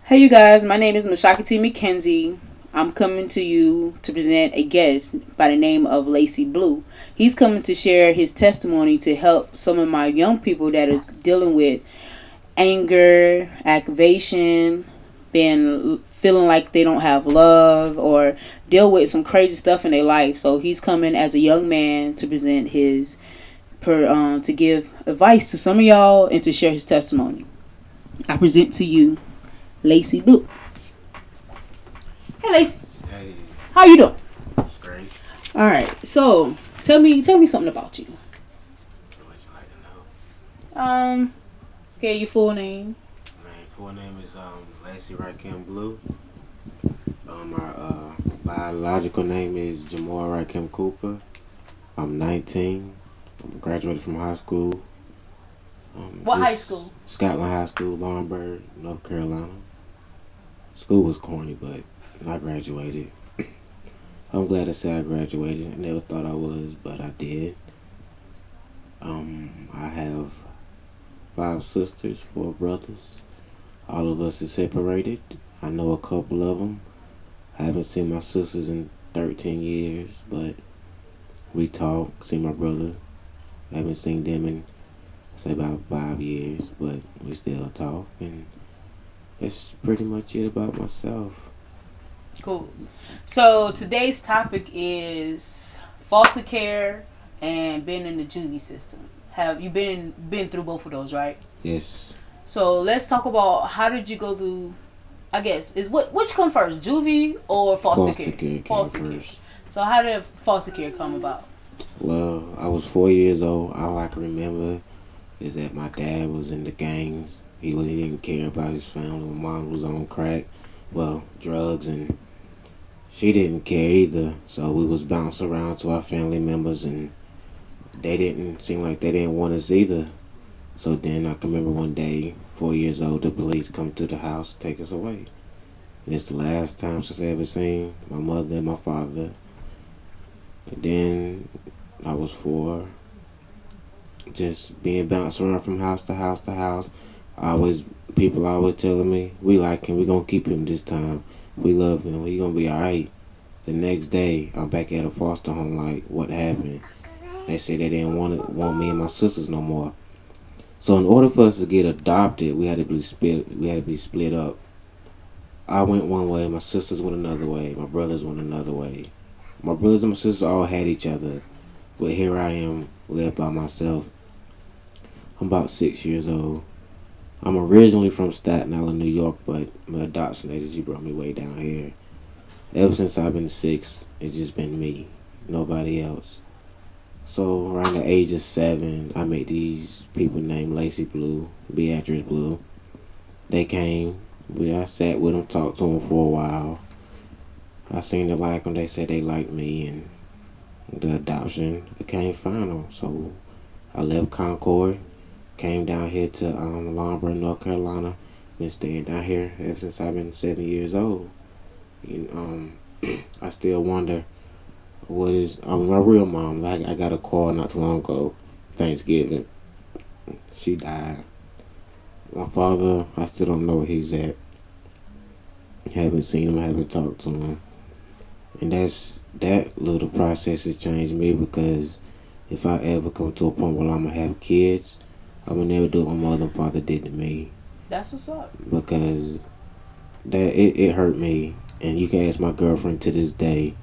Hey, you guys, my name is Mashaki T. McKenzie. I'm coming to you to present a guest by the name of Lacy Blue. He's coming to share his testimony to help some of my young people that is dealing with anger, aggravation, being feeling like they don't have love or deal with some crazy stuff in their life. So he's coming as a young man to present his to give advice to some of y'all and to share his testimony. I present to you Lacy Blue. Hey, Lacy. Hey, How you doing? straight. All right. So tell me something about you. What you like to know? Um. Okay, your full name. My full name is Lacy Rakim Blue. My biological name is Jamal Rakim Cooper. I'm 19. I'm graduated from high school. What high Just school? Scotland High School, Lawrenceburg, North Carolina. School was corny, but I graduated. I'm glad to say I graduated. I never thought I was, but I did. I have 5 sisters, 4 brothers. All of us is separated. I know a couple of them. I haven't seen my sisters in 13 years, but we talk. See my brother. I haven't seen them in, say, about 5 years, but we still talk. And that's pretty much it about myself. Cool. So today's topic is foster care and being in the juvie system. Have you been through both of those, right? Yes, So let's talk about how did you go through. I guess is which come first, juvie or foster foster care? care came Foster care. first. So how did foster care come about? Well, I was 4 years old. All I can remember is that my dad was in the gangs. He didn't care about his family. My mom was on crack, well, drugs, and she didn't care either. So we was bouncing around to our family members, and they didn't seem like they didn't want us either. So then I can remember one day, 4 years old, the police come to the house, take us away. And it's the last time since I ever seen my mother and my father. And then I was 4, just being bounced around from house to house to house. I always People always telling me, we like him, we gonna keep him this time. We love him, he gonna be alright. The next day I'm back at a foster home, like, what happened? They said they didn't want me and my sisters no more. So in order for us to get adopted, we had to be split up. I went one way, my sisters went another way, my brothers went another way. My brothers and my sisters all had each other, but here I am left by myself. I'm about 6 years old. I'm originally from Staten Island, New York, but my adoption agency brought me way down here. Ever since I've been 6, it's just been me, nobody else. So around the age of 7, I met these people named Lacy Blue, Beatrice Blue. They came. I sat with them, talked to them for a while. I seemed to like them. They said they liked me, and the adoption became final. So I left Concord, came down here to Lawrenceburg, North Carolina. Been staying down here ever since I've been 7 years old. And, I still wonder what is. My real mom. I got a call not too long ago, Thanksgiving. She died. My father, I still don't know where he's at. Haven't seen him. Haven't talked to him. And that little process has changed me, because if I ever come to a point where I'm gonna have kids, I will never do what my mother and father did to me, That's what's up. because it hurt me. And you can ask my girlfriend to this day.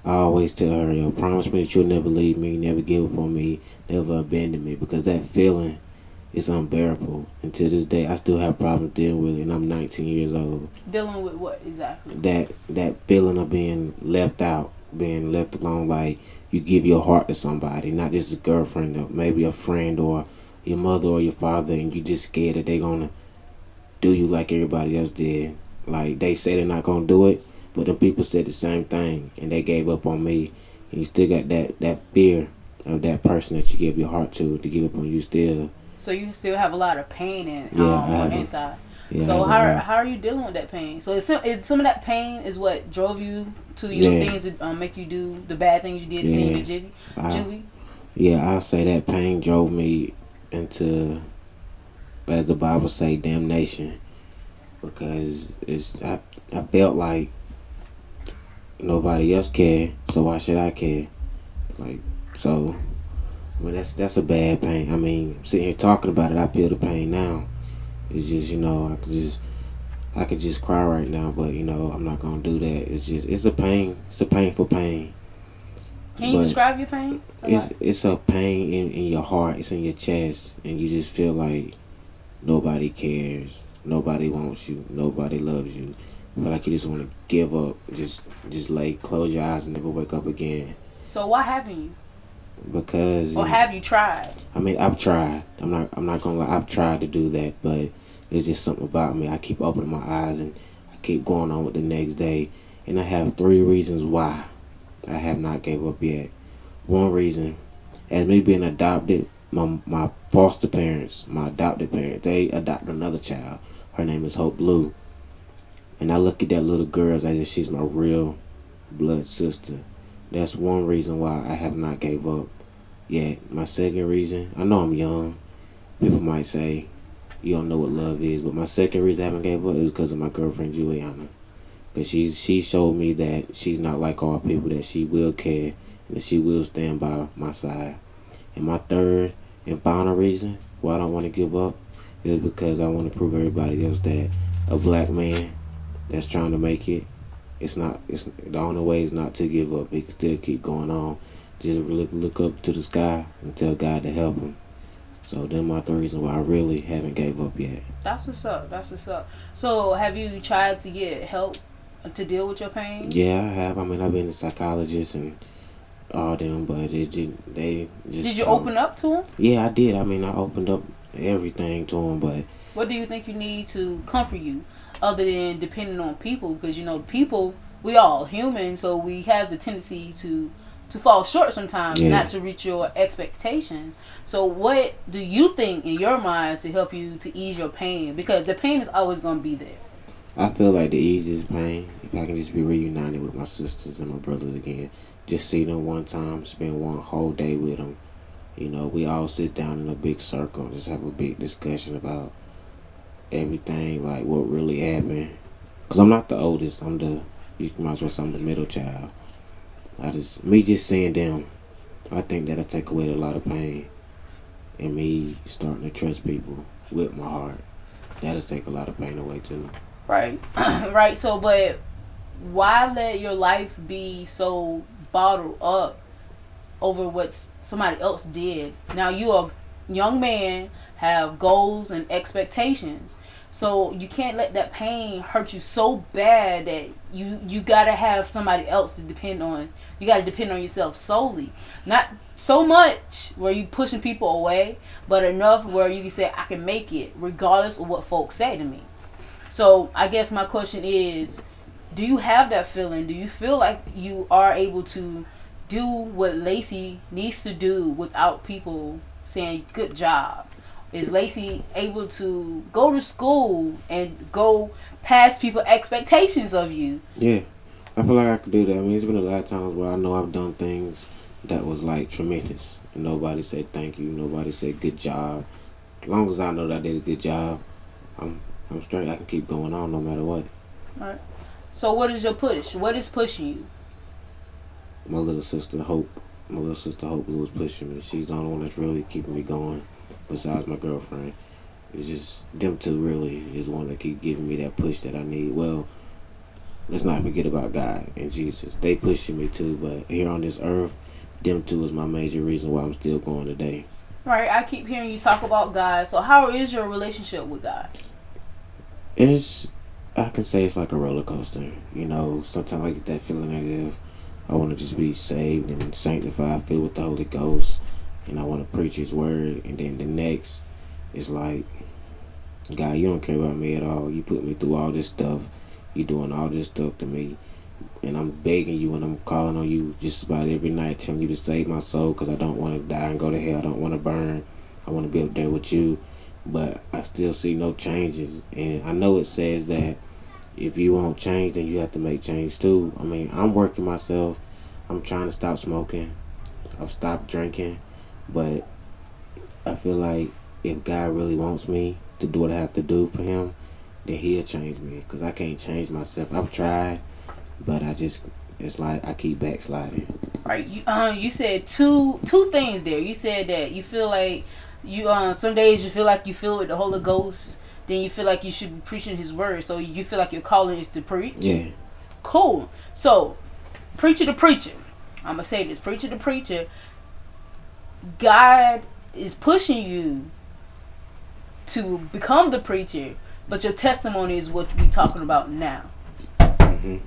I always tell her, yo, promise me that you'll never leave me, never give up on me, never abandon me, because that feeling is unbearable. And to this day, I still have problems dealing with it, and I'm 19 years old. Dealing with what exactly? That feeling of being left out, being left alone, like you give your heart to somebody, not just a girlfriend or maybe a friend or your mother or your father, and you just scared that they gonna do you like everybody else did. Like, they say they're not gonna do it, but the people said the same thing, and they gave up on me. And you still got that fear of that person that you give your heart to give up on you still. So you still have a lot of pain and Yeah, on the inside. I So have a how lot. how are you dealing with that pain? So is some of that pain is what drove you to your Yeah, things that make you do the bad things you did to see in the yeah. I juvie? Yeah, I say that pain drove me into, as the Bible say, damnation. because I felt like nobody else cared, so why should I care? Like, so I mean that's a bad pain. I mean, sitting here talking about it, I feel the pain now. It's just I could just cry right now, but I'm not gonna do that. It's a pain. It's a painful pain, Can you but describe your pain? it's a pain in your heart. It's in your chest, and you just feel like nobody cares, nobody wants you, nobody loves you. You feel like you just want to give up, just lay, close your eyes, and never wake up again. So why haven't you? Because Or have you tried? I mean, I've tried. I'm not gonna lie. I've tried to do that, but it's just something about me. I keep opening my eyes and I keep going on with the next day. And I have three reasons why I have not gave up yet. One reason, as me being adopted, my foster parents, my adopted parents, they adopted another child. Her name is Hope Blue, and I look at that little girl as if she's my real blood sister. That's one reason why I have not gave up yet. My second reason, I know I'm young. People might say you don't know what love is, but my second reason I haven't gave up is because of my girlfriend Juliana. Because she showed me that she's not like all people, that she will care and that she will stand by my side. And my third and final reason why I don't want to give up is because I want to prove everybody else that a black man that's trying to make it, it's the only way is not to give up. He can still keep going on. Just look up to the sky and tell God to help him. So them are the reasons why I really haven't gave up yet. That's what's up. That's what's up. So have you tried to get help to deal with your pain? Yeah, I have. I mean, I've been to psychologists and all them, but they Did just you told me. open up to them? Yeah, I did. I mean, I opened up everything to them, but What do you think you need to comfort you, other than depending on people? Because people, we all human, so we have the tendency to fall short sometimes, yeah, not to reach your expectations. So what do you think in your mind to help you to ease your pain? Because the pain is always going to be there. I feel like the easiest pain if I can just be reunited with my sisters and my brothers again. Just see them one time, spend one whole day with them. We all sit down in a big circle, just have a big discussion about everything, like what really happened. Cause I'm not the oldest. You might as well say I'm the middle child. Me just seeing them, I think that'll take away a lot of pain, and me starting to trust people with my heart. That'll take a lot of pain away too. Right. Right. So, but why let your life be so bottled up over what somebody else did? Now you are a young man, have goals and expectations. So you can't let that pain hurt you so bad that you gotta have somebody else to depend on. You gotta depend on yourself solely. Not so much where you pushing people away, but enough where you can say I can make it regardless of what folks say to me. So I guess my question is, do you have that feeling? Do you feel like you are able to do what Lacy needs to do without people saying good job? Is Lacy able to go to school and go past people expectations of you? Yeah, I feel like I could do that. I mean, it's been a lot of times where I know I've done things that was like tremendous, and nobody said thank you. Nobody said good job. As long as I know that I did a good job, I'm I'm straight. I can keep going on no matter what. Right. So what is your push? What is pushing you? My little sister Hope, my little sister Hope Blue is pushing me. She's the only one that's really keeping me going. Besides my girlfriend, it's just them two really is one that keep giving me that push that I need. Well, let's not forget about God and Jesus. They pushing me too, but here on this earth, them two is my major reason why I'm still going today. Right. I keep hearing you talk about God. So how is your relationship with God? It's I can say it's like a roller coaster. Sometimes I get that feeling as if I want to just be saved and sanctified, filled with the Holy Ghost, and I want to preach His word. And then the next is like, God, you don't care about me at all. You put me through all this stuff. You doing all this stuff to me, and I'm begging you and I'm calling on you just about every night, telling you to save my soul because I don't want to die and go to hell. I don't want to burn. I want to be up there with you, but I still see no changes. And I know it says that if you won't change, then you have to make change too. I mean, I'm working myself. I'm trying to stop smoking. I've stopped drinking, but I feel like if God really wants me to do what I have to do for Him, that He'll change me, cause I can't change myself. I've tried, but it's like I keep backsliding. Right. You said two things there. You said that you feel like you some days you feel like you feel with the Holy Ghost. Then you feel like you should be preaching His word. So you feel like your calling is to preach. Yeah. Cool. So preacher to preacher. I'm gonna say this. Preacher to preacher. God is pushing you to become the preacher, but your testimony is what we talking about now. Mhm.